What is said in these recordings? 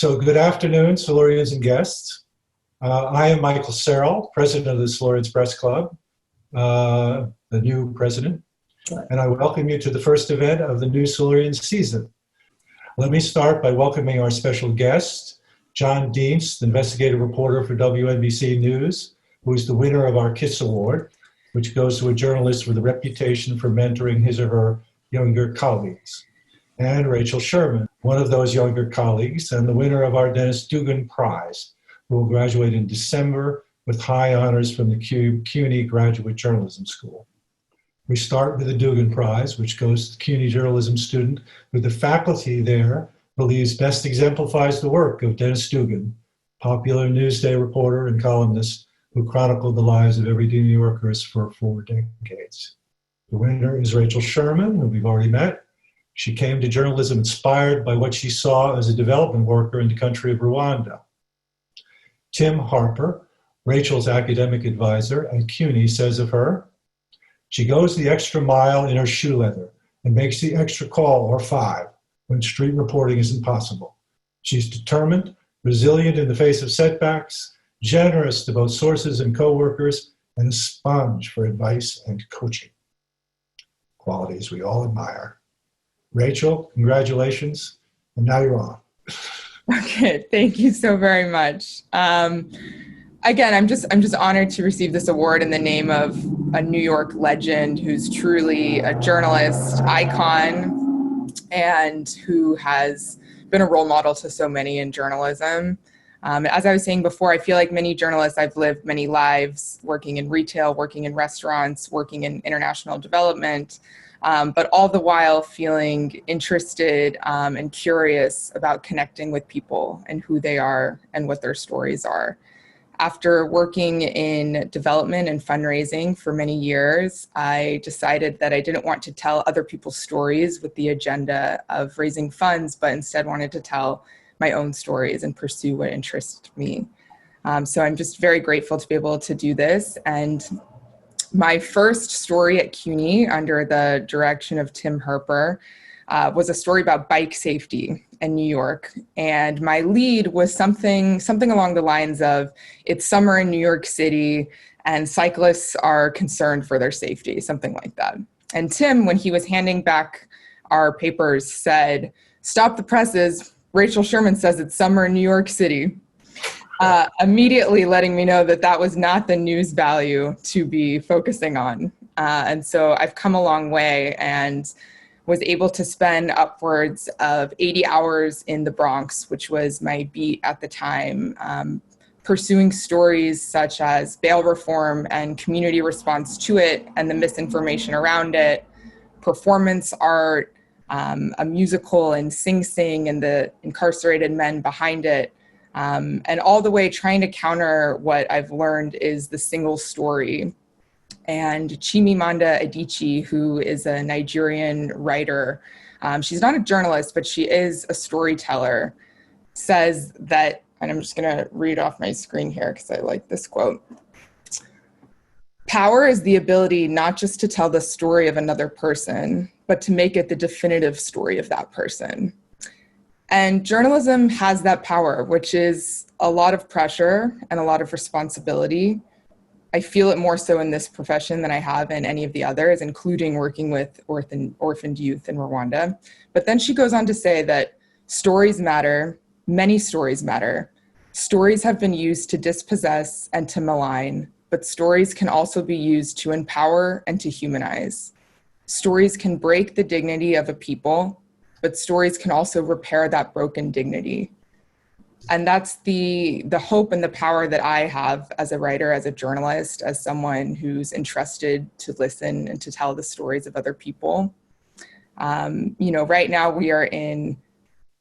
So good afternoon, Silurians and guests. I am Michael Serrell, president of the Silurians Press Club, the new president, and I welcome you to the first event of the new Silurians season. Let me start by welcoming our special guest, John Dienst, investigative reporter for WNBC News, who is the winner of our Kihss Award, which goes to a journalist with a reputation for mentoring his or her younger colleagues. And Rachel Sherman, one of those younger colleagues and the winner of our Dugan Prize, who will graduate in December with high honors from the CUNY Graduate Journalism School. We start with the Dugan Prize, which goes to the CUNY journalism student who the faculty there believes best exemplifies the work of Dennis Dugan, popular Newsday reporter and columnist who chronicled the lives of everyday New Yorkers for 4 decades. The winner is Rachel Sherman, who we've already met. She came to journalism inspired by what she saw as a development worker in the country of Rwanda. Tim Harper, Rachel's academic advisor at CUNY, says of her, "She goes the extra mile in her shoe leather and makes the extra call or 5 when street reporting isn't possible. She's determined, resilient in the face of setbacks, generous to both sources and coworkers, and a sponge for advice and coaching." Qualities we all admire. Rachel, congratulations, and now you're on. Okay, thank you so very much. Again, I'm just honored to receive this award in the name of a New York legend who's truly a journalist icon and who has been a role model to so many in journalism. As I was saying before, I feel like many journalists, I've lived many lives working in retail, working in restaurants, working in international development, but all the while feeling interested and curious about connecting with people and who they are and what their stories are. After working in development and fundraising for many years, I decided that I didn't want to tell other people's stories with the agenda of raising funds, but instead wanted to tell my own stories and pursue what interests me. So I'm just very grateful to be able to do this. And my first story at CUNY under the direction of Tim Harper was a story about bike safety in New York. And my lead was something along the lines of, it's summer in New York City and cyclists are concerned for their safety, something like that. And Tim, when he was handing back our papers, said, "Stop the presses. Rachel Sherman says it's summer in New York City." Immediately letting me know that that was not the news value to be focusing on. And so I've come a long way and was able to spend upwards of 80 hours in the Bronx, which was my beat at the time, pursuing stories such as bail reform and community response to it and the misinformation around it, performance art, a musical and Sing Sing and the incarcerated men behind it, and all the way trying to counter what I've learned is the single story. And Chimamanda Adichie, who is a Nigerian writer, she's not a journalist, but she is a storyteller, says that, and I'm just going to read off my screen here because I like this quote. "Power is the ability not just to tell the story of another person, but to make it the definitive story of that person." And journalism has that power, which is a lot of pressure and a lot of responsibility. I feel it more so in this profession than I have in any of the others, including working with orphaned youth in Rwanda. But then she goes on to say that stories matter, many stories matter. Stories have been used to dispossess and to malign, but stories can also be used to empower and to humanize. Stories can break the dignity of a people, but stories can also repair that broken dignity. And that's the hope and the power that I have as a writer, as a journalist, as someone who's entrusted to listen and to tell the stories of other people. Right now we are in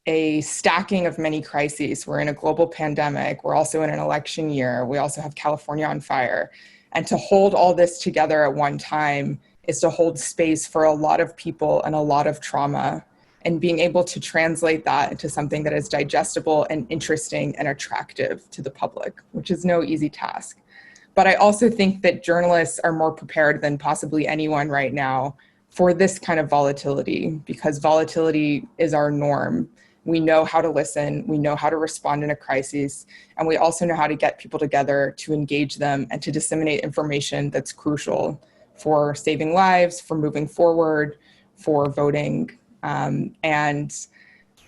a stacking of many crises. We're in a global pandemic. We're also in an election year. We also have California on fire. And to hold all this together at one time is to hold space for a lot of people and a lot of trauma, and being able to translate that into something that is digestible and interesting and attractive to the public, which is no easy task. But I also think that journalists are more prepared than possibly anyone right now for this kind of volatility, because volatility is our norm. We know how to listen, we know how to respond in a crisis, and we also know how to get people together to engage them and to disseminate information that's crucial for saving lives, for moving forward, for voting. And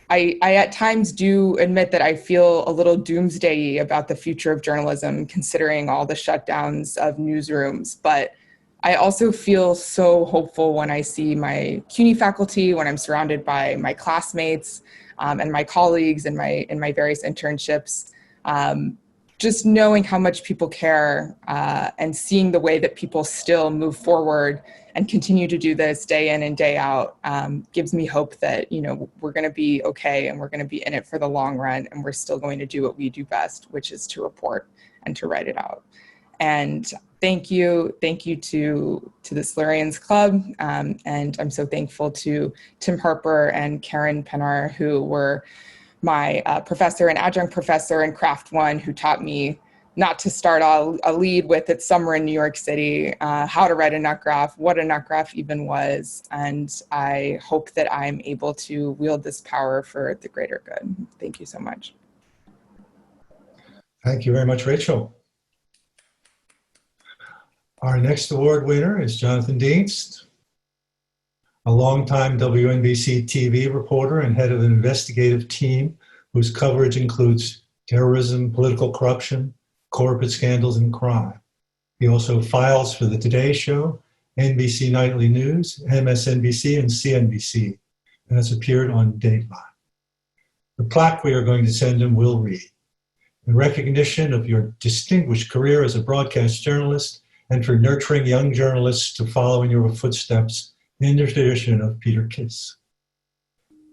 I at times do admit that I feel a little doomsday-y about the future of journalism, considering all the shutdowns of newsrooms. But I also feel so hopeful when I see my CUNY faculty, when I'm surrounded by my classmates and my colleagues in my various internships. Just knowing how much people care and seeing the way that people still move forward and continue to do this day in and day out gives me hope that, you know, we're going to be okay and we're going to be in it for the long run, and we're still going to do what we do best, which is to report and to write it out. And thank you to the Silurians Club, and I'm so thankful to Tim Harper and Karen Pennar, who were my professor and adjunct professor in Craft One, who taught me not to start a lead with "It's summer in New York City," how to write a nut graph, what a nut graph even was, and I hope that I'm able to wield this power for the greater good. Thank you so much. Thank you very much, Rachel. Our next award winner is Jonathan Dienst, a longtime WNBC TV reporter and head of an investigative team whose coverage includes terrorism, political corruption, corporate scandals, and crime. He also files for The Today Show, NBC Nightly News, MSNBC, and CNBC, and has appeared on Dateline. The plaque we are going to send him will read, "In recognition of your distinguished career as a broadcast journalist and for nurturing young journalists to follow in your footsteps in the tradition of Peter Kihss."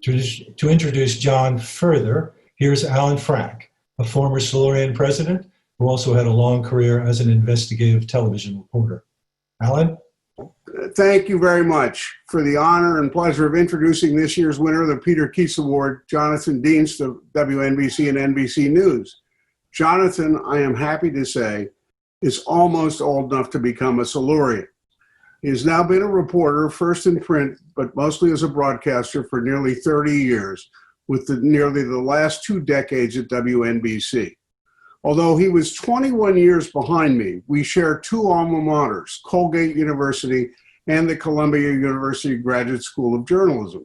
To introduce John further, here's Alan Frank, a former Silurian president who also had a long career as an investigative television reporter. Alan? Thank you very much for the honor and pleasure of introducing this year's winner of the Peter Kihss Award, Jonathan Dienst of WNBC and NBC News. Jonathan, I am happy to say, is almost old enough to become a Silurian. He has now been a reporter, first in print, but mostly as a broadcaster for nearly 30 years, with nearly the last 2 decades at WNBC. Although he was 21 years behind me, we share 2 alma maters, Colgate University and the Columbia University Graduate School of Journalism.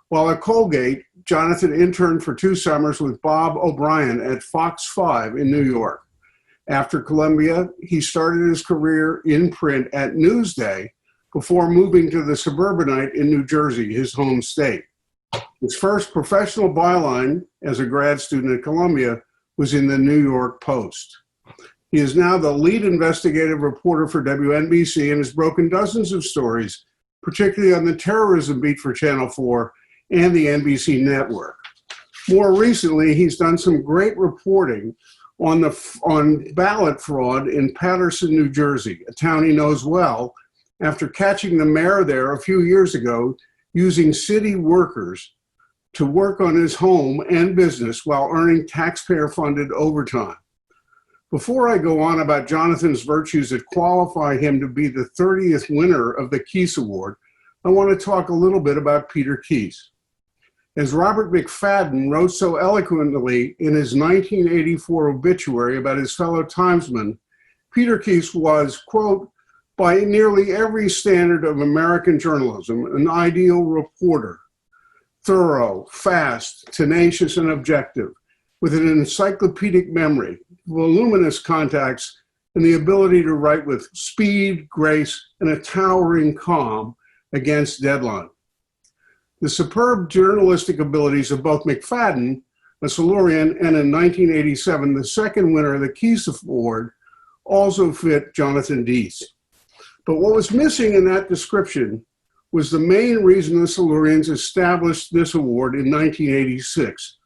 While at Colgate, Jonathan interned for 2 summers with Bob O'Brien at Fox 5 in New York. After Columbia, he started his career in print at Newsday before moving to the Suburbanite in New Jersey, his home state. His first professional byline as a grad student at Columbia was in the New York Post. He is now the lead investigative reporter for WNBC and has broken dozens of stories, particularly on the terrorism beat for Channel 4 and the NBC network. More recently, he's done some great reporting on ballot fraud in Paterson, New Jersey, a town he knows well, after catching the mayor there a few years ago using city workers to work on his home and business while earning taxpayer-funded overtime. Before I go on about Jonathan's virtues that qualify him to be the 30th winner of the Kihss Award, I want to talk a little bit about Peter Kihss. As Robert McFadden wrote so eloquently in his 1984 obituary about his fellow Timesman, Peter Kihss was, quote, by nearly every standard of American journalism, an ideal reporter, thorough, fast, tenacious, and objective, with an encyclopedic memory, voluminous contacts, and the ability to write with speed, grace, and a towering calm against deadline. The superb journalistic abilities of both McFadden, a Silurian, and in 1987, the second winner of the Kihss Award, also fit Jonathan Dienst. But what was missing in that description was the main reason the Silurians established this award in 1986.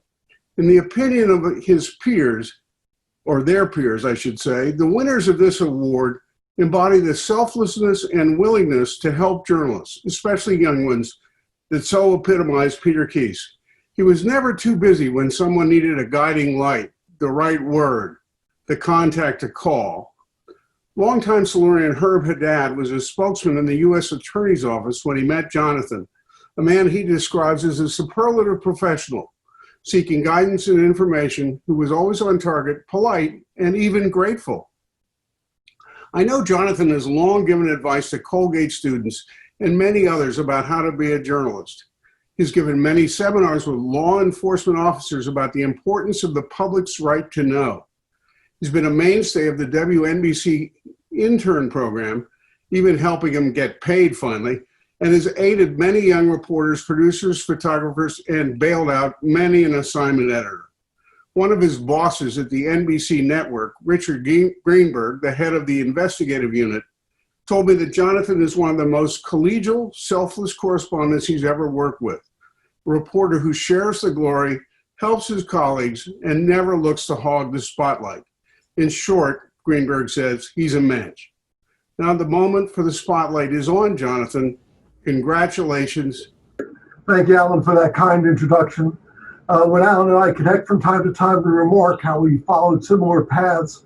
In the opinion of his peers, or their peers, I should say, the winners of this award embody the selflessness and willingness to help journalists, especially young ones, that so epitomized Peter Kihss. He was never too busy when someone needed a guiding light, the right word, the contact to call. Longtime Silurian Herb Haddad was a spokesman in the U.S. Attorney's Office when he met Jonathan, a man he describes as a superlative professional seeking guidance and information, who was always on target, polite, and even grateful. I know Jonathan has long given advice to Colgate students and many others about how to be a journalist. He's given many seminars with law enforcement officers about the importance of the public's right to know. He's been a mainstay of the WNBC intern program, even helping him get paid finally, and has aided many young reporters, producers, photographers, and bailed out many an assignment editor. One of his bosses at the NBC network, Richard Greenberg, the head of the investigative unit, told me that Jonathan is one of the most collegial, selfless correspondents he's ever worked with. A reporter who shares the glory, helps his colleagues, and never looks to hog the spotlight. In short, Greenberg says, he's a match. Now the moment for the spotlight is on Jonathan. Congratulations. Thank you, Alan, for that kind introduction. When Alan and I connect from time to time, we remark how we followed similar paths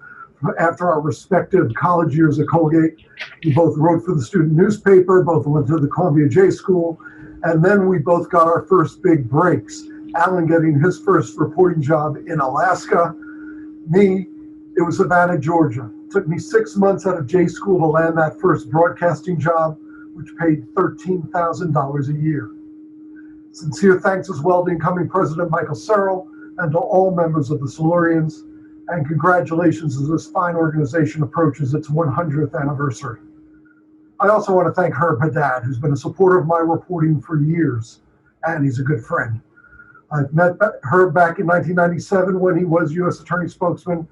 after our respective college years at Colgate. We both wrote for the student newspaper, both went to the Columbia J School, and then we both got our first big breaks. Alan getting his first reporting job in Alaska. Me, it was Savannah, Georgia. It took me 6 months out of J School to land that first broadcasting job, which paid $13,000 a year. Sincere thanks as well to incoming President Michael Searle and to all members of the Silurians, and congratulations as this fine organization approaches its 100th anniversary. I also want to thank Herb Haddad, who's been a supporter of my reporting for years, and he's a good friend. I've met Herb back in 1997 when he was U.S. Attorney spokesman,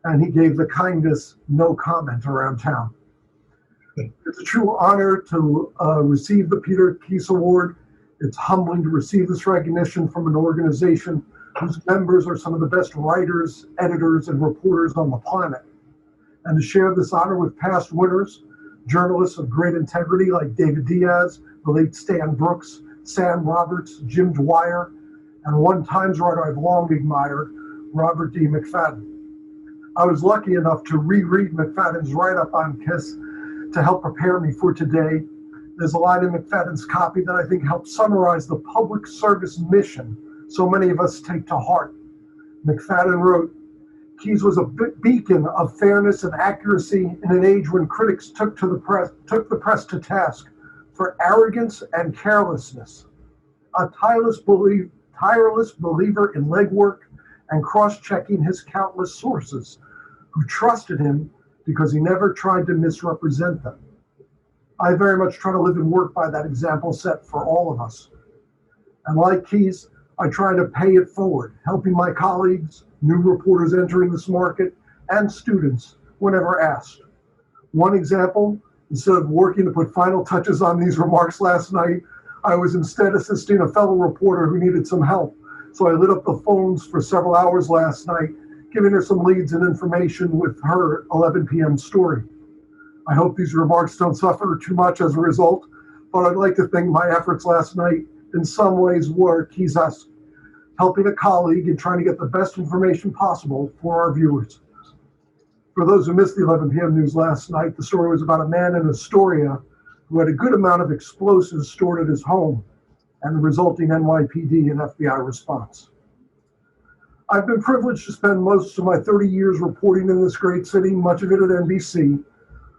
and he gave the kindest no comment around town. It's a true honor to receive the Peter Kihss Award. It's humbling to receive this recognition from an organization whose members are some of the best writers, editors, and reporters on the planet. And to share this honor with past winners, journalists of great integrity like David Diaz, the late Stan Brooks, Sam Roberts, Jim Dwyer, and one Times writer I've long admired, Robert D. McFadden. I was lucky enough to reread McFadden's write-up on Kihss to help prepare me for today. There's a line in McFadden's copy that I think helps summarize the public service mission so many of us take to heart. McFadden wrote, Kihss was a beacon of fairness and accuracy in an age when critics took the press to task for arrogance and carelessness. A tireless believer in legwork and cross-checking his countless sources, who trusted him because he never tried to misrepresent them. I very much try to live and work by that example set for all of us. And like Kihss, I try to pay it forward, helping my colleagues, new reporters entering this market, and students whenever asked. One example, instead of working to put final touches on these remarks last night, I was instead assisting a fellow reporter who needed some help. So I lit up the phones for several hours last night, giving her some leads and information with her 11 p.m. story. I hope these remarks don't suffer too much as a result, but I'd like to think my efforts last night in some ways were Kihss-esque, helping a colleague and trying to get the best information possible for our viewers. For those who missed the 11 p.m. news last night, the story was about a man in Astoria who had a good amount of explosives stored at his home and the resulting NYPD and FBI response. I've been privileged to spend most of my 30 years reporting in this great city, much of it at NBC.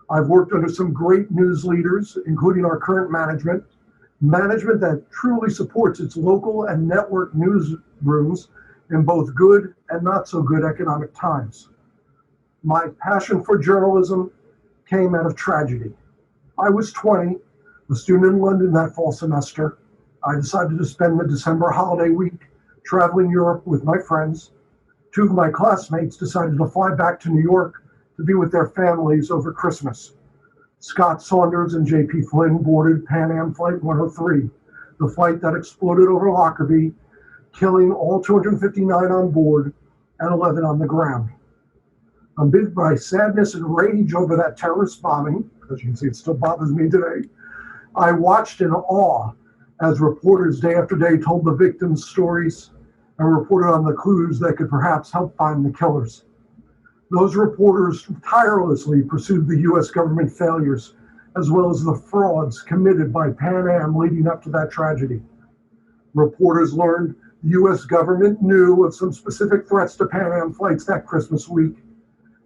I've worked under some great news leaders, including our current management that truly supports its local and network newsrooms in both good and not so good economic times. My passion for journalism came out of tragedy. I was 20, a student in London that fall semester. I decided to spend the December holiday week traveling Europe with my friends. Two of my classmates decided to fly back to New York to be with their families over Christmas. Scott Saunders and J.P. Flynn boarded Pan Am Flight 103, the flight that exploded over Lockerbie, killing all 259 on board and 11 on the ground. Amid my sadness and rage over that terrorist bombing, as you can see it still bothers me today, I watched in awe as reporters day after day told the victims' stories and reported on the clues that could perhaps help find the killers. Those reporters tirelessly pursued the U.S. government failures, as well as the frauds committed by Pan Am leading up to that tragedy. Reporters learned The U.S. government knew of some specific threats to Pan Am flights that Christmas week,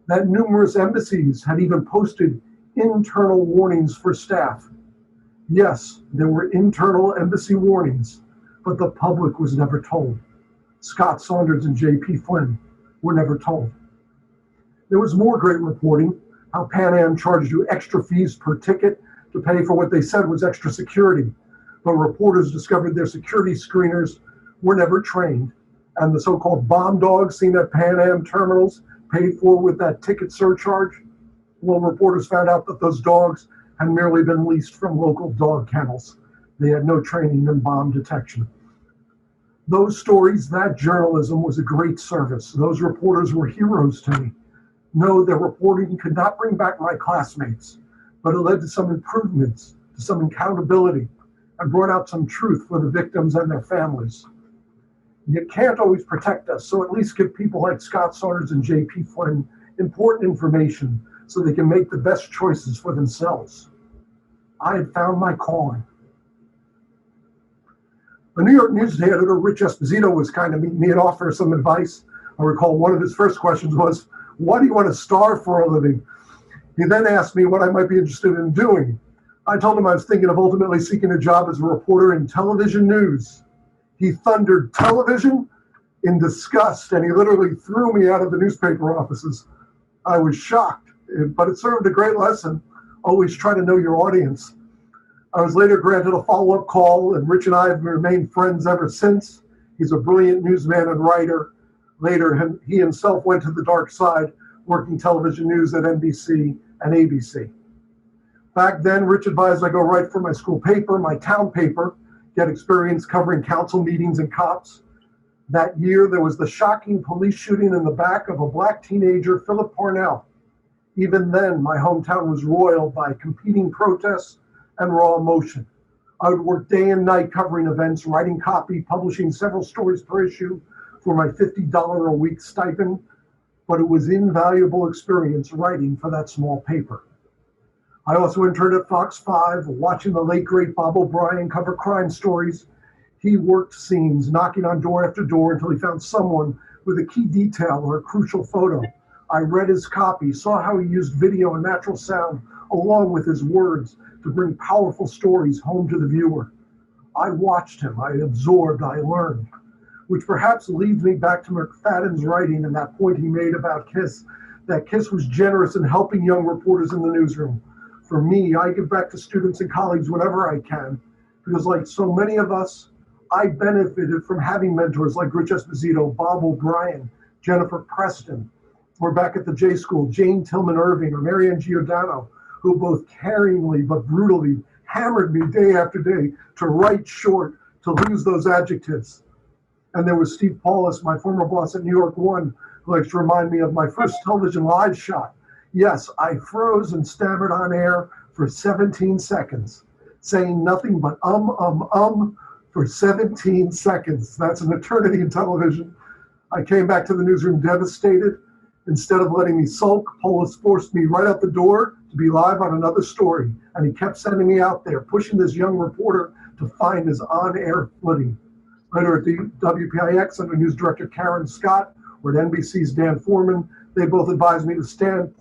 that numerous embassies had even posted internal warnings for staff. Yes, there were internal embassy warnings, but the public was never told. Scott Saunders and J.P. Flynn were never told. There was more great reporting, how Pan Am charged you extra fees per ticket to pay for what they said was extra security, but reporters discovered their security screeners were never trained, and the so-called bomb dogs seen at Pan Am terminals paid for with that ticket surcharge. Well, reporters found out that those dogs had merely been leased from local dog kennels. They had no training in bomb detection. Those stories, that journalism was a great service. Those reporters were heroes to me. No, their reporting could not bring back my classmates, but it led to some improvements, to some accountability, and brought out some truth for the victims and their families. You can't always protect us, so at least give people like Scott Saunders and J.P. Flynn important information so they can make the best choices for themselves. I had found my calling. A New York News editor, Rich Esposito, was kind of meeting me and offer some advice. I recall one of his first questions was, "Why do you want to starve for a living?" He then asked me what I might be interested in doing. I told him I was thinking of ultimately seeking a job as a reporter in television news. He thundered, "Television?" in disgust, and he literally threw me out of the newspaper offices. I was shocked, but it served a great lesson. Always try to know your audience. I was later granted a follow-up call, and Rich and I have remained friends ever since. He's a brilliant newsman and writer. Later, he himself went to the dark side, working television news at NBC and ABC. Back then, Rich advised I go write for my school paper, my town paper, get experience covering council meetings and cops. That year, there was the shocking police shooting in the back of a black teenager, Philip Parnell. Even then, my hometown was roiled by competing protests and raw emotion. I would work day and night covering events, writing copy, publishing several stories per issue for my $50 a week stipend, but it was invaluable experience writing for that small paper. I also interned at Fox 5, watching the late great Bob O'Brien cover crime stories. He worked scenes, knocking on door after door until he found someone with a key detail or a crucial photo. I read his copy, saw how he used video and natural sound along with his words to bring powerful stories home to the viewer. I watched him, I absorbed, I learned, which perhaps leads me back to McFadden's writing and that point he made about Kihss, that Kihss was generous in helping young reporters in the newsroom. For me, I give back to students and colleagues whenever I can, because like so many of us, I benefited from having mentors like Rich Esposito, Bob O'Brien, Jennifer Preston, or back at the J School, Jane Tillman Irving or Marianne Giordano, who both caringly but brutally hammered me day after day to write short, to lose those adjectives. And there was Steve Paulus, my former boss at New York One, who likes to remind me of my first television live shot. Yes, I froze and stammered on air for 17 seconds, saying nothing but for 17 seconds. That's an eternity in television. I came back to the newsroom devastated. Instead of letting me sulk, Polis forced me right out the door to be live on another story. And he kept sending me out there, pushing this young reporter to find his on-air footing. Later at the WPIX, under news director Karen Scott, or at NBC's Dan Foreman, they both advised me to stand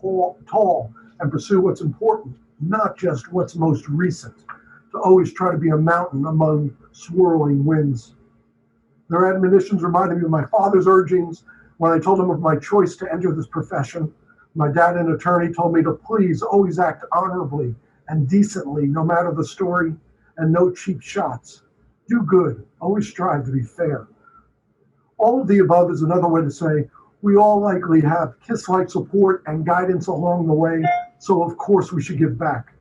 tall and pursue what's important, not just what's most recent, to always try to be a mountain among swirling winds. Their admonitions reminded me of my father's urgings when I told him of my choice to enter this profession. My dad, an attorney, told me to please always act honorably and decently, no matter the story, and no cheap shots. Do good, always strive to be fair. All of the above is another way to say we all likely have Kihss-like support and guidance along the way, so of course we should give back.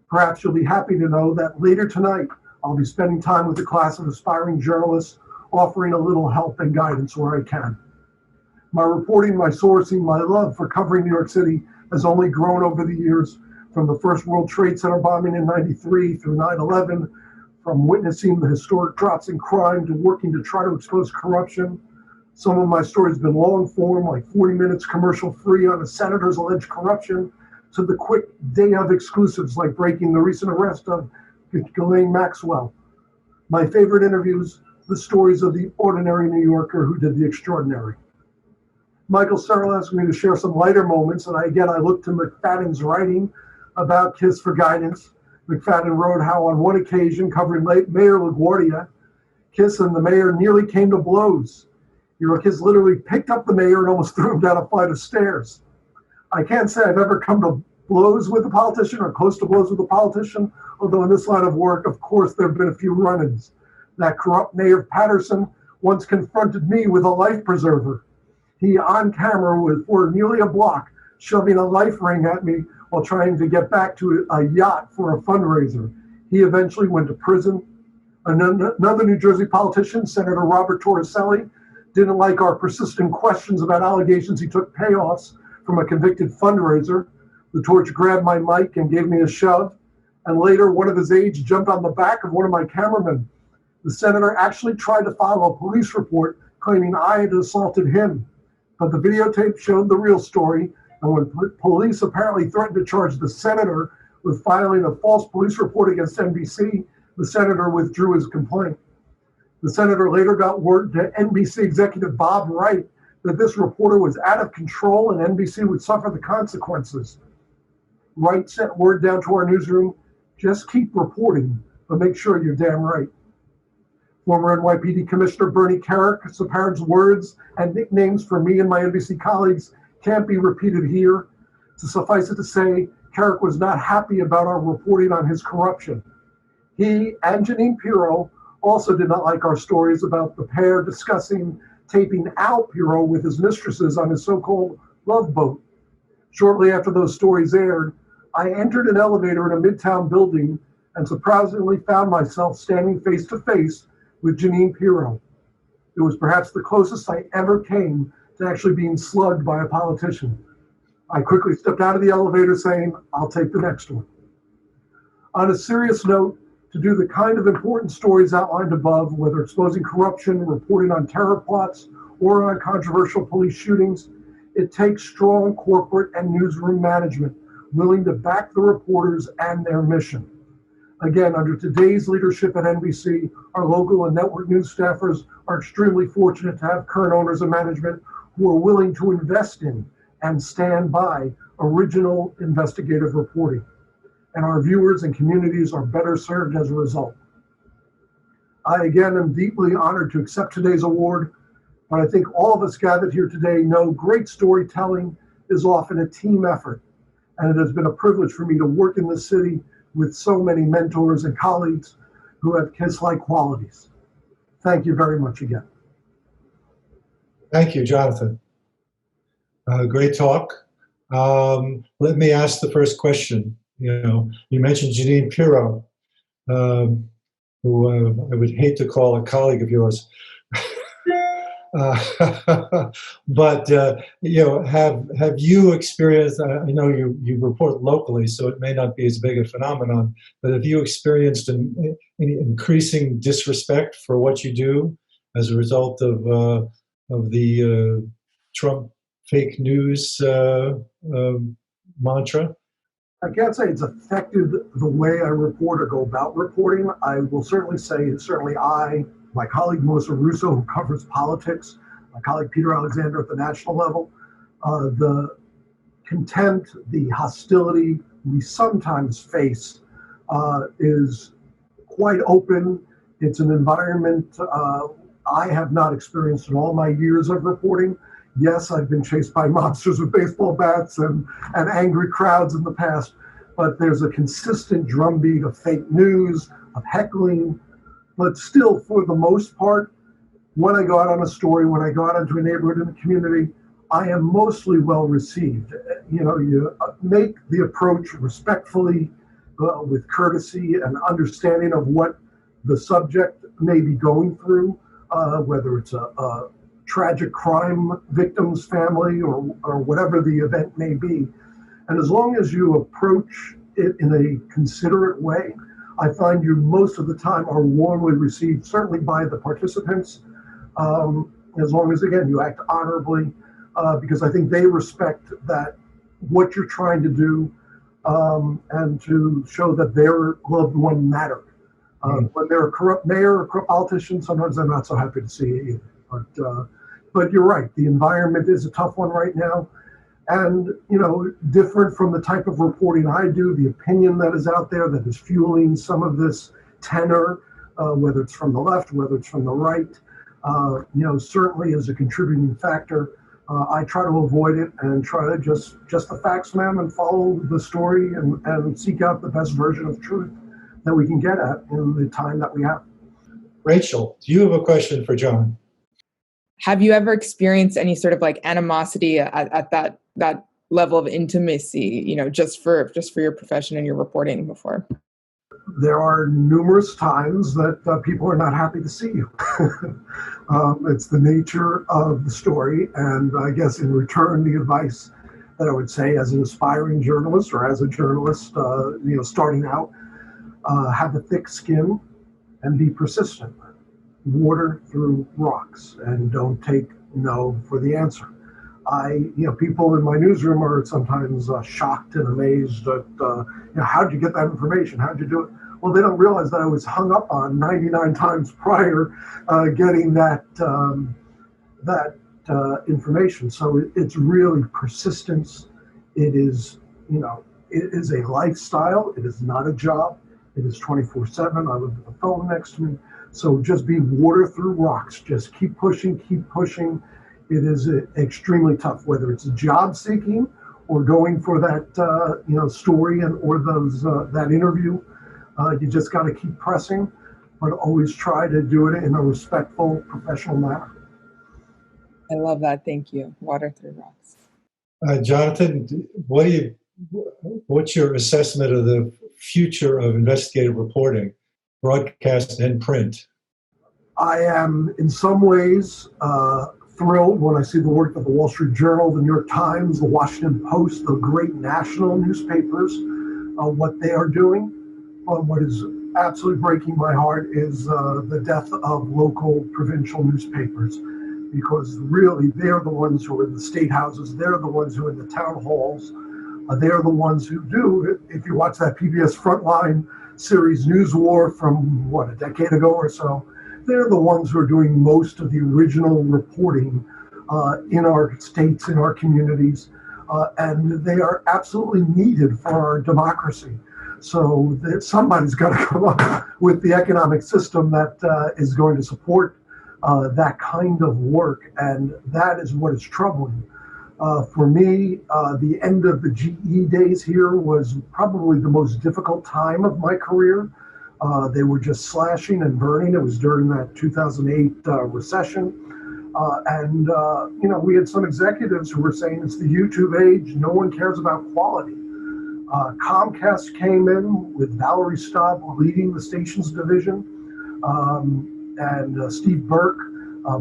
Perhaps you'll be happy to know that later tonight, I'll be spending time with a class of aspiring journalists, offering a little help and guidance where I can. My reporting, my sourcing, my love for covering New York City has only grown over the years, from the first World Trade Center bombing in '93 through 9/11, from witnessing the historic drops in crime to working to try to expose corruption. Some of my stories have been long form, like 40 minutes commercial free on a senator's alleged corruption, to the quick day of exclusives like breaking the recent arrest of Ghislaine Maxwell. My favorite interviews the stories of the ordinary New Yorker who did the extraordinary. Michael Searle asked me to share some lighter moments, and I looked to McFadden's writing about Kihss for guidance. McFadden wrote how on one occasion, covering Mayor LaGuardia, Kihss and the mayor nearly came to blows. Kihss literally picked up the mayor and almost threw him down a flight of stairs. I can't say I've ever come to blows with a politician or close to blows with a politician, although in this line of work, of course, there have been a few run-ins. That corrupt Mayor Patterson once confronted me with a life preserver. He, on camera, was for nearly a block, shoving a life ring at me while trying to get back to a yacht for a fundraiser. He eventually went to prison. Another New Jersey politician, Senator Robert Torricelli, didn't like our persistent questions about allegations he took payoffs from a convicted fundraiser. The Torch grabbed my mic and gave me a shove, and later one of his aides jumped on the back of one of my cameramen. The senator actually tried to file a police report claiming I had assaulted him, but the videotape showed the real story, and when police apparently threatened to charge the senator with filing a false police report against NBC, the senator withdrew his complaint. The senator later got word to NBC executive Bob Wright that this reporter was out of control and NBC would suffer the consequences. Wright sent word down to our newsroom, just keep reporting, but make sure you're damn right. Former NYPD Commissioner Bernie Kerrick's apparent words and nicknames for me and my NBC colleagues can't be repeated here. To suffice it to say, Kerrick was not happy about our reporting on his corruption. He and Jeanine Pirro also did not like our stories about the pair discussing taping Al Pirro with his mistresses on his so-called love boat. Shortly after those stories aired, I entered an elevator in a Midtown building and surprisingly found myself standing face to face with Jeanine Pirro. It was perhaps the closest I ever came to actually being slugged by a politician. I quickly stepped out of the elevator saying, I'll take the next one. On a serious note, to do the kind of important stories outlined above, whether exposing corruption, reporting on terror plots, or on controversial police shootings, it takes strong corporate and newsroom management willing to back the reporters and their mission. Again, under today's leadership at NBC, our local and network news staffers are extremely fortunate to have current owners and management who are willing to invest in and stand by original investigative reporting. And our viewers and communities are better served as a result. I, again, am deeply honored to accept today's award, but I think all of us gathered here today know great storytelling is often a team effort, and it has been a privilege for me to work in this city with so many mentors and colleagues who have Kihss-like qualities. Thank you very much again. Thank you, Jonathan. Great talk. Let me ask the first question. You mentioned Jeanine Pirro, who I would hate to call a colleague of yours. But have you experienced? I know you report locally, so it may not be as big a phenomenon. But have you experienced an increasing disrespect for what you do as a result of the Trump fake news mantra? I can't say it's affected the way I report or go about reporting. I will certainly say, my colleague Melissa Russo, who covers politics, my colleague Peter Alexander at the national level, the contempt, the hostility we sometimes face is quite open. It's an environment I have not experienced in all my years of reporting. Yes, I've been chased by mobsters with baseball bats and angry crowds in the past, but there's a consistent drumbeat of fake news, of heckling. But still, for the most part, when I go out on a story, when I go out into a neighborhood in the community, I am mostly well received. You make the approach respectfully, with courtesy and understanding of what the subject may be going through, whether it's a tragic crime victim's family or whatever the event may be. And as long as you approach it in a considerate way, I find you most of the time are warmly received, certainly by the participants, as long as, again, you act honorably, because I think they respect that what you're trying to do and to show that their loved one mattered. When they're a corrupt mayor or corrupt politician, sometimes I'm not so happy to see it either. But you're right. The environment is a tough one right now. And, different from the type of reporting I do, the opinion that is out there that is fueling some of this tenor, whether it's from the left, whether it's from the right, certainly is a contributing factor. I try to avoid it and try to just the facts, ma'am, and follow the story and seek out the best version of truth that we can get at in the time that we have. Rachel, do you have a question for John? Have you ever experienced any sort of like animosity at that level of intimacy, just for your profession and your reporting before? There are numerous times that people are not happy to see you. It's the nature of the story. And I guess in return, the advice that I would say as an aspiring journalist or as a journalist, starting out, have a thick skin and be persistent. Water through rocks and don't take no for the answer. People in my newsroom are sometimes shocked and amazed at, how'd you get that information? How'd you do it? Well, they don't realize that I was hung up on 99 times prior getting that information. So it's really persistence. It is, it is a lifestyle. It is not a job. It is 24/7. I live with the phone next to me. So just be water through rocks. Just keep pushing, keep pushing. It is extremely tough, whether it's job seeking or going for that, story or that interview. You just got to keep pressing, but always try to do it in a respectful, professional manner. I love that. Thank you. Water through rocks. Jonathan, what's your assessment of the future of investigative reporting, broadcast and print? I am in some ways thrilled when I see the work of the Wall Street Journal, the New York Times, the Washington Post, the great national newspapers, what they are doing. What is absolutely breaking my heart is the death of local provincial newspapers, because really they're the ones who are in the state houses, they're the ones who are in the town halls, they're the ones who do, if you watch that PBS Frontline series News War from, a decade ago or so, they're the ones who are doing most of the original reporting in our states, in our communities, and they are absolutely needed for our democracy. So somebody's got to come up with the economic system that is going to support that kind of work, and that is what is troubling. For me, the end of the GE days here was probably the most difficult time of my career. They were just slashing and burning. It was during that 2008 recession. We had some executives who were saying it's the YouTube age. No one cares about quality. Comcast came in with Valerie Staub leading the stations division, and Steve Burke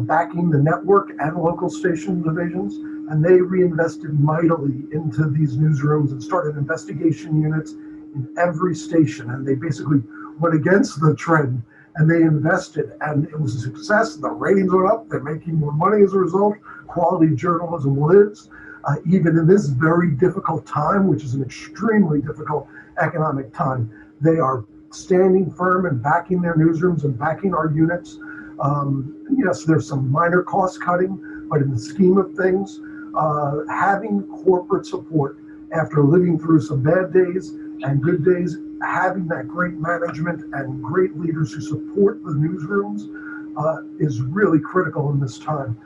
backing the network and local station divisions. And they reinvested mightily into these newsrooms and started investigation units in every station. And they basically went against the trend and they invested, and it was a success. The ratings went up. They're making more money as a result. Quality journalism lives. Even in this very difficult time, which is an extremely difficult economic time, they are standing firm and backing their newsrooms and backing our units. Yes, there's some minor cost cutting, but in the scheme of things, having corporate support after living through some bad days and good days, having that great management and great leaders who support the newsrooms is really critical in this time.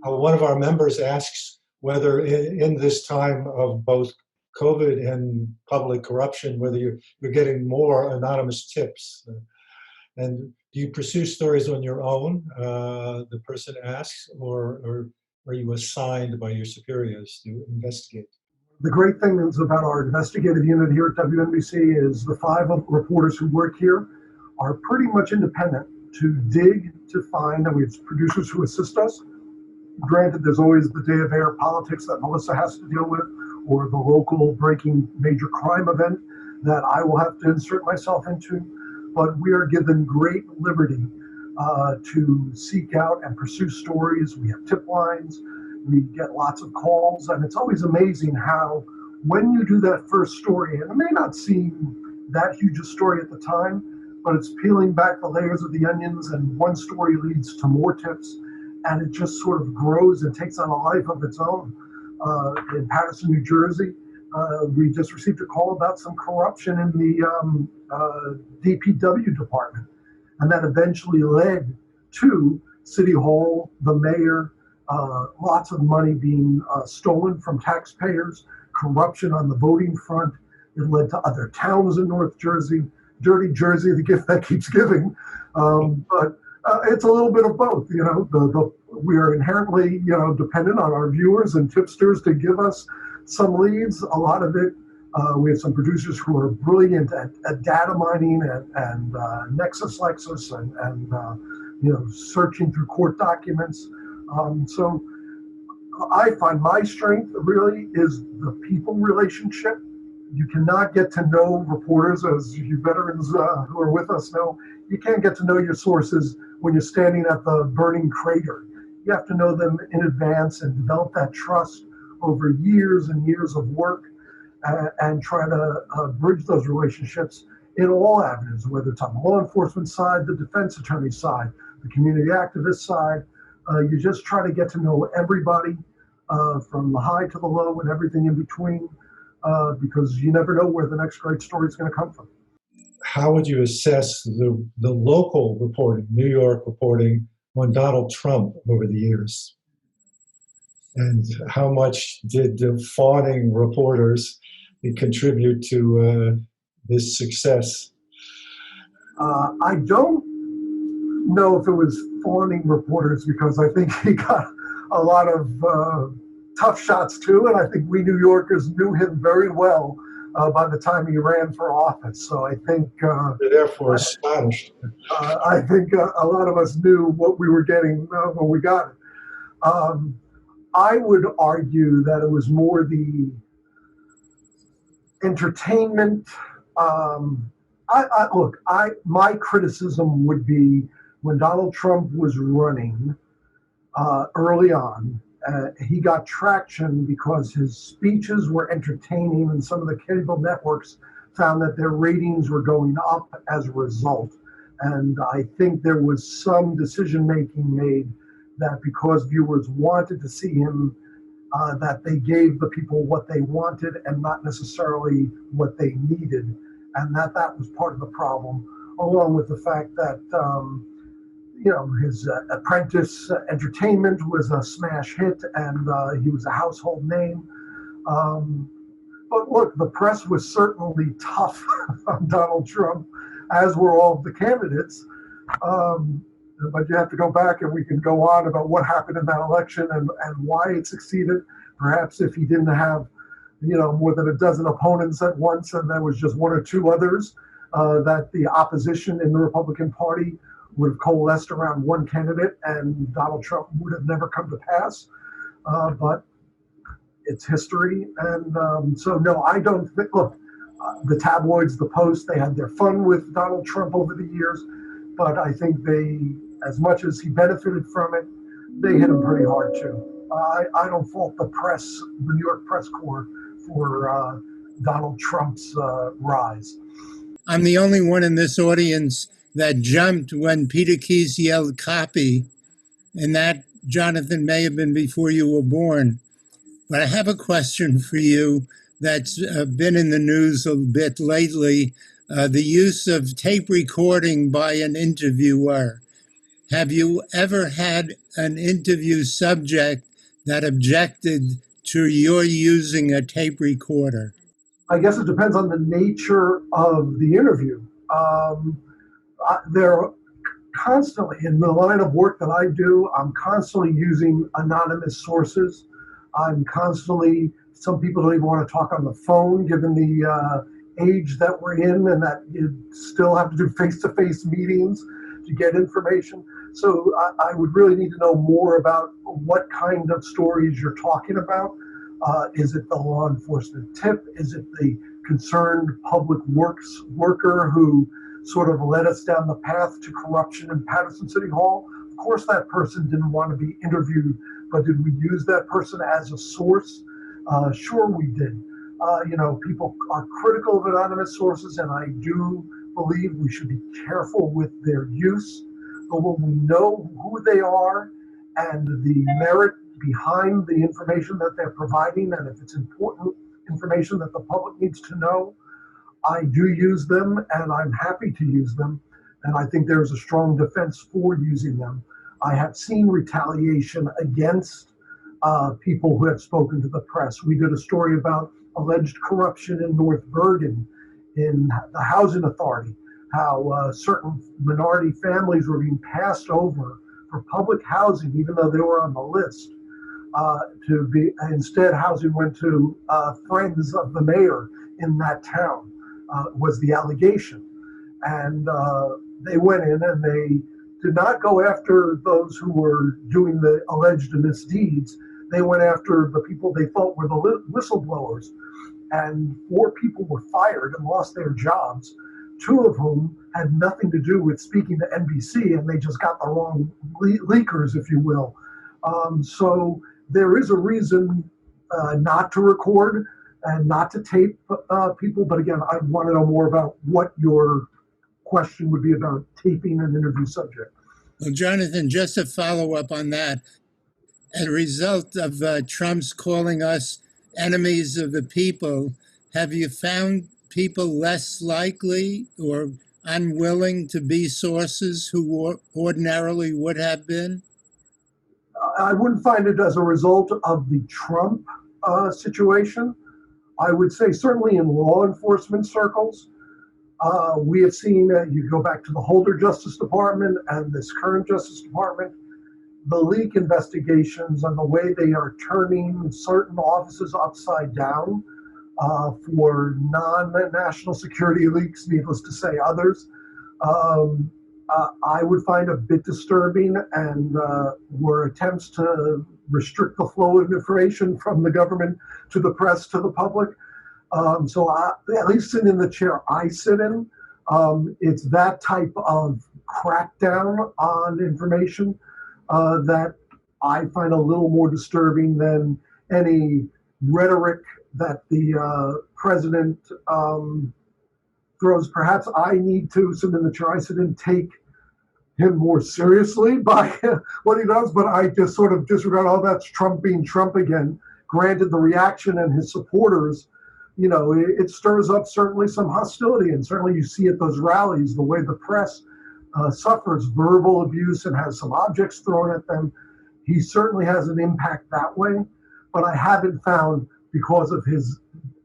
One of our members asks whether in this time of both COVID and public corruption, whether you're getting more anonymous tips. And do you pursue stories on your own, the person asks, or are you assigned by your superiors to investigate? The great thing is about our investigative unit here at WNBC is the 5 reporters who work here are pretty much independent to dig, to find, and we have producers who assist us. Granted, there's always the day of air politics that Melissa has to deal with, or the local breaking major crime event that I will have to insert myself into. But we are given great liberty to seek out and pursue stories. We have tip lines, we get lots of calls, and it's always amazing how when you do that first story, and it may not seem that huge a story at the time, but it's peeling back the layers of the onions, and one story leads to more tips, and it just sort of grows and takes on a life of its own. In Paterson, New Jersey, we just received a call about some corruption in the DPW department, and that eventually led to City Hall, the mayor, lots of money being stolen from taxpayers, corruption on the voting front. It led to other towns in North Jersey. Dirty Jersey, the gift that keeps giving. But it's a little bit of both. You know, we are inherently, dependent on our viewers and tipsters to give us some leads. A lot of it, we have some producers who are brilliant at data mining and Nexus Lexus and searching through court documents. So I find my strength really is the people relationship. You cannot get to know reporters, as you veterans who are with us know. You can't get to know your sources when you're standing at the burning crater. You have to know them in advance and develop that trust over years and years of work, and try to bridge those relationships in all avenues, whether it's on the law enforcement side, the defense attorney side, the community activist side. You just try to get to know everybody from the high to the low and everything in between. Because you never know where the next great story is going to come from. How would you assess the local reporting, New York reporting on Donald Trump over the years? And how much did the fawning reporters contribute to this success? I don't know if it was fawning reporters, because I think he got a lot of tough shots too, and I think we New Yorkers knew him very well by the time he ran for office. So I think You're therefore astonished. I think a lot of us knew what we were getting when we got it. I would argue that it was more the entertainment. My criticism would be when Donald Trump was running early on. He got traction because his speeches were entertaining, and some of the cable networks found that their ratings were going up as a result. And I think there was some decision-making made that because viewers wanted to see him, that they gave the people what they wanted and not necessarily what they needed. And that was part of the problem, along with the fact that his Apprentice Entertainment was a smash hit, and he was a household name. But look, the press was certainly tough on Donald Trump, as were all of the candidates. But you have to go back, and we can go on about what happened in that election and why it succeeded. Perhaps if he didn't have, more than a dozen opponents at once, and there was just one or two others, that the opposition in the Republican Party would have coalesced around one candidate, and Donald Trump would have never come to pass. But it's history. And so, no, I don't think, look, the tabloids, the Post, they had their fun with Donald Trump over the years, but I think they, as much as he benefited from it, they hit him pretty hard too. I don't fault the press, the New York press corps, for Donald Trump's rise. I'm the only one in this audience that jumped when Peter Kihss yelled copy, and that, Jonathan, may have been before you were born. But I have a question for you that's been in the news a bit lately, the use of tape recording by an interviewer. Have you ever had an interview subject that objected to your using a tape recorder? I guess it depends on the nature of the interview. They're constantly, in the line of work that I do, I'm constantly using anonymous sources. I'm constantly, some people don't even want to talk on the phone, given the age that we're in, and that you still have to do face-to-face meetings to get information. So I would really need to know more about what kind of stories you're talking about. Is it the law enforcement tip? Is it the concerned public works worker who sort of led us down the path to corruption in Paterson City Hall? Of course that person didn't want to be interviewed, but did we use that person as a source? Sure we did. People are critical of anonymous sources, and I do believe we should be careful with their use. But when we know who they are and the merit behind the information that they're providing, and if it's important information that the public needs to know, I do use them, and I'm happy to use them. And I think there's a strong defense for using them. I have seen retaliation against people who have spoken to the press. We did a story about alleged corruption in North Bergen in the housing authority, how certain minority families were being passed over for public housing, even though they were on the list. Instead, housing went to friends of the mayor in that town, was the allegation. And they went in and they did not go after those who were doing the alleged misdeeds. They went after the people they thought were the whistleblowers. And 4 people were fired and lost their jobs, 2 of whom had nothing to do with speaking to NBC, and they just got the wrong leakers, if you will. So there is a reason not to record and not to tape people. But again, I want to know more about what your question would be about taping an interview subject. Well, Jonathan, just to follow up on that, as a result of Trump's calling us enemies of the people, have you found people less likely or unwilling to be sources who ordinarily would have been? I wouldn't find it as a result of the Trump situation. I would say certainly in law enforcement circles, we have seen, you go back to the Holder Justice Department and this current Justice Department, the leak investigations and the way they are turning certain offices upside down for non-national security leaks, needless to say others, I would find a bit disturbing, and were attempts to restrict the flow of information from the government to the press, to the public. So at least sitting in the chair I sit in, it's that type of crackdown on information that I find a little more disturbing than any rhetoric that the president throws. Perhaps I need to sit in the chair I sit in, take him more seriously by what he does, but I just sort of disregard, oh, that's Trump being Trump again. Granted, the reaction and his supporters, you know, it stirs up certainly some hostility, and certainly you see at those rallies the way the press suffers verbal abuse and has some objects thrown at them. He certainly has an impact that way, but I haven't found, because of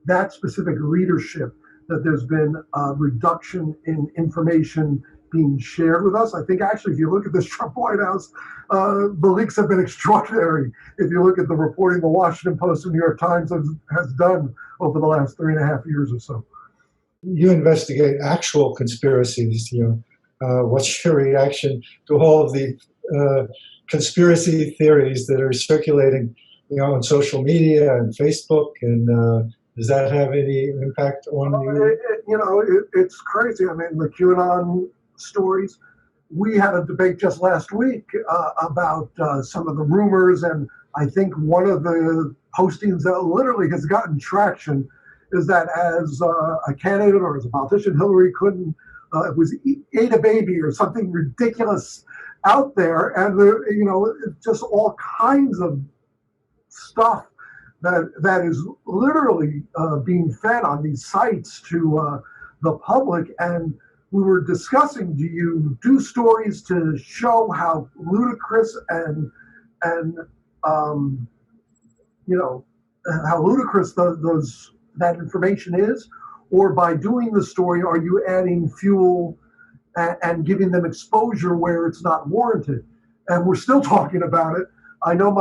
that specific leadership, that there's been a reduction in information being shared with us. I think actually, if you look at this Trump White House, the leaks have been extraordinary. If you look at the reporting the Washington Post and New York Times has done over the last 3.5 years or so. You investigate actual conspiracies. What's your reaction to all of the conspiracy theories that are circulating, on social media and Facebook? And does that have any impact on you? It's crazy. I mean, the QAnon stories. We had a debate just last week about some of the rumors, and I think one of the postings that literally has gotten traction is that as a candidate or as a politician, Hillary Clinton ate a baby or something ridiculous out there, and just all kinds of stuff that is literally being fed on these sites to the public. And we were discussing, do you do stories to show how ludicrous and how ludicrous that information is, or by doing the story, are you adding fuel and giving them exposure where it's not warranted? And we're still talking about it. I know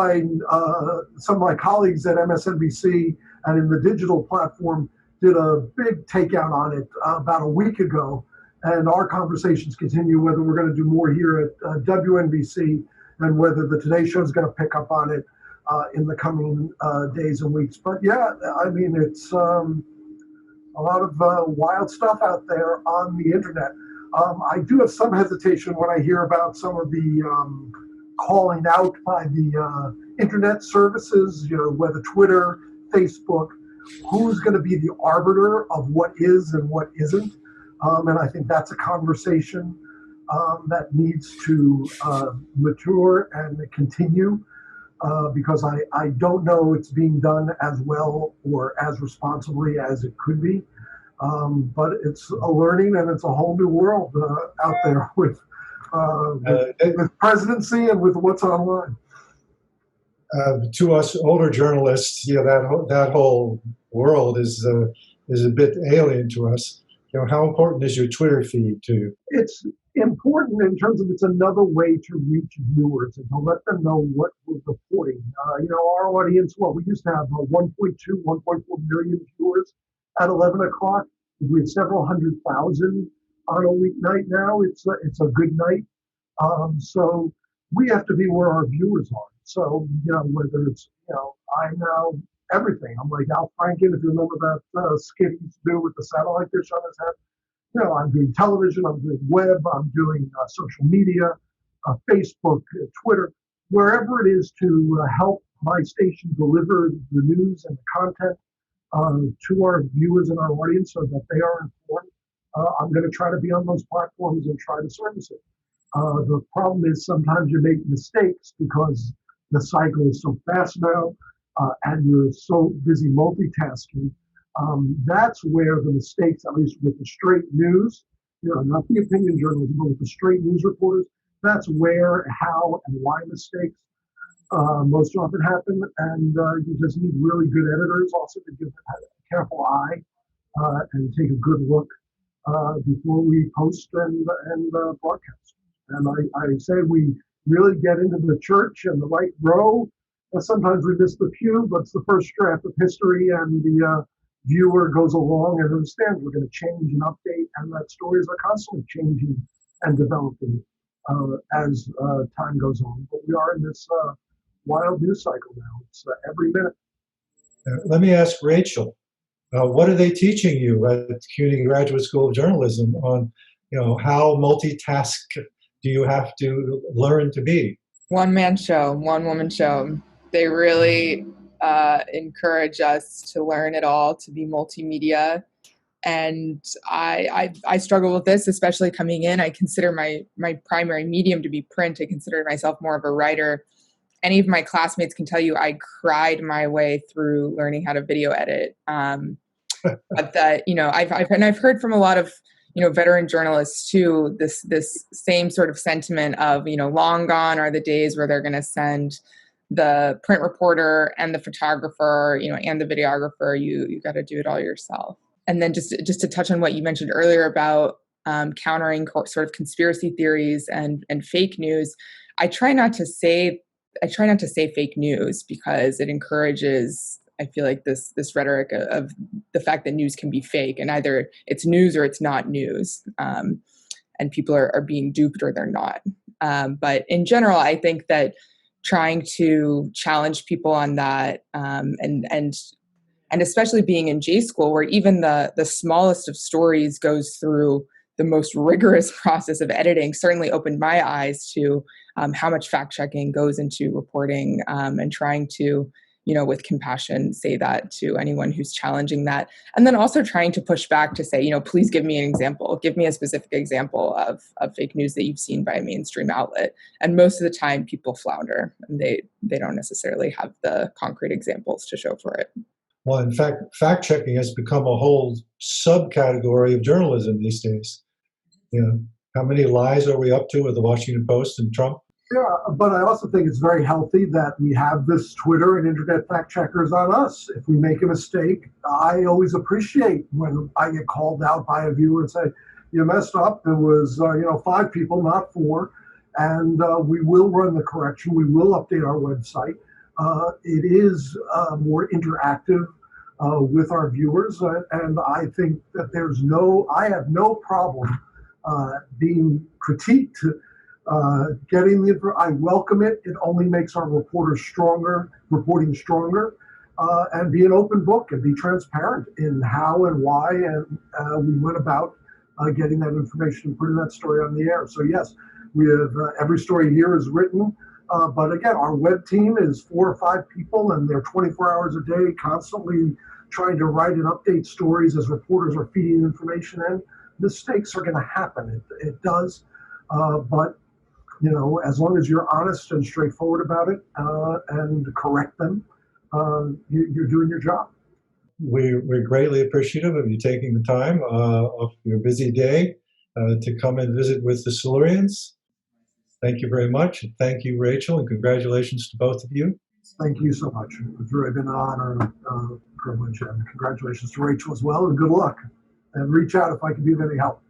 some of my colleagues at MSNBC and in the digital platform did a big takeout on it about a week ago, and our conversations continue, whether we're going to do more here at WNBC and whether the Today Show is going to pick up on it in the coming days and weeks. But yeah, I mean, it's a lot of wild stuff out there on the internet. I do have some hesitation when I hear about some of the calling out by the internet services, whether Twitter, Facebook, who's going to be the arbiter of what is and what isn't. And I think that's a conversation that needs to mature and continue because I don't know it's being done as well or as responsibly as it could be. But it's a learning and it's a whole new world out there with presidency and with what's online. To us older journalists, that whole world is a bit alien to us. How important is your Twitter feed to you? It's important in terms of it's another way to reach viewers and to let them know what we're reporting. Our audience, we used to have 1.2, 1.4 million viewers at 11 o'clock. We have several 100,000 on a weeknight now. It's a good night. So we have to be where our viewers are. So, whether it's, I'm now everything. I'm like Al Franken, if you remember that skit he used to do with the satellite dish on his head. I'm doing television, I'm doing web, I'm doing social media, Facebook, Twitter, wherever it is to help my station deliver the news and the content to our viewers and our audience so that they are informed. I'm going to try to be on those platforms and try to service it. The problem is sometimes you make mistakes because the cycle is so fast now and you're so busy multitasking. That's where the mistakes, at least with the straight news, not the opinion journalism, but with the straight news reporters, that's where, how, and why mistakes most often happen. And you just need really good editors also to give a careful eye and take a good look before we post and broadcast. And I say we really get into the church and the right row. And sometimes we miss the pew, but it's the first draft of history, and the viewer goes along and understands we're going to change and update, and that stories are constantly changing and developing as time goes on. But we are in this wild news cycle now. It's every minute. Let me ask Rachel, what are they teaching you at CUNY Graduate School of Journalism on, how multitask do you have to learn to be? One-man show, one-woman show. They really encourage us to learn it all, to be multimedia. And I struggle with this, especially coming in. I consider my primary medium to be print. I consider myself more of a writer. Any of my classmates can tell you I cried my way through learning how to video edit. But that, I've heard from a lot of, veteran journalists too, this same sort of sentiment of, long gone are the days where they're going to send the print reporter and the photographer, and the videographer. You got to do it all yourself. And then just to touch on what you mentioned earlier about countering sort of conspiracy theories and fake news, I try not to say fake news because it encourages, I feel like this rhetoric of the fact that news can be fake and either it's news or it's not news. And people are being duped or they're not. But in general, I think that trying to challenge people on that and especially being in J school where even the smallest of stories goes through the most rigorous process of editing certainly opened my eyes to how much fact checking goes into reporting and trying to, with compassion, say that to anyone who's challenging that. And then also trying to push back to say, please give me an example. Give me a specific example of fake news that you've seen by a mainstream outlet. And most of the time people flounder and they don't necessarily have the concrete examples to show for it. Well, in fact, fact-checking has become a whole subcategory of journalism these days. How many lies are we up to with the Washington Post and Trump? Yeah, but I also think it's very healthy that we have this Twitter and internet fact checkers on us. If we make a mistake, I always appreciate when I get called out by a viewer and say, you messed up. There was, 5 people, not 4. And we will run the correction. We will update our website. It is more interactive with our viewers. And I think that I have no problem being critiqued. I welcome it. It only makes our reporters reporting stronger, and be an open book and be transparent in how and why and we went about getting that information and putting that story on the air. So yes, we have every story here is written, but again, our web team is 4 or 5 people, and they're 24 hours a day, constantly trying to write and update stories as reporters are feeding information in. mistakes are going to happen. It does. But, as long as you're honest and straightforward about it and correct them, you're doing your job. We're greatly appreciative of you taking the time off your busy day to come and visit with the Silurians. Thank you very much. Thank you, Rachel, and congratulations to both of you. Thank you so much. It's really been an honor and a privilege, and congratulations to Rachel as well, and good luck. And reach out if I can be of any help.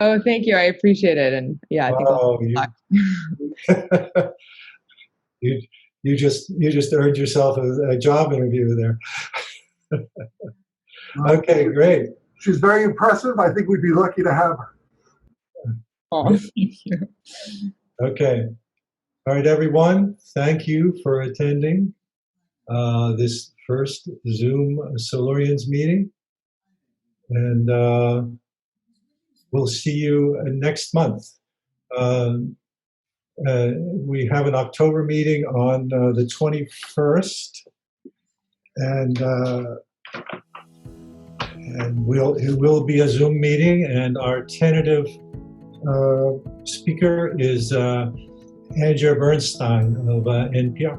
Oh, thank you. I appreciate it. And yeah, I think you just earned yourself a job interview there. Okay, great. She's very impressive. I think we'd be lucky to have her. Oh, thank you. Okay. All right, everyone. Thank you for attending this first Zoom Silurians meeting. And we'll see you next month. We have an October meeting on the 21st. And it will be a Zoom meeting, and our tentative speaker is Andrea Bernstein of NPR.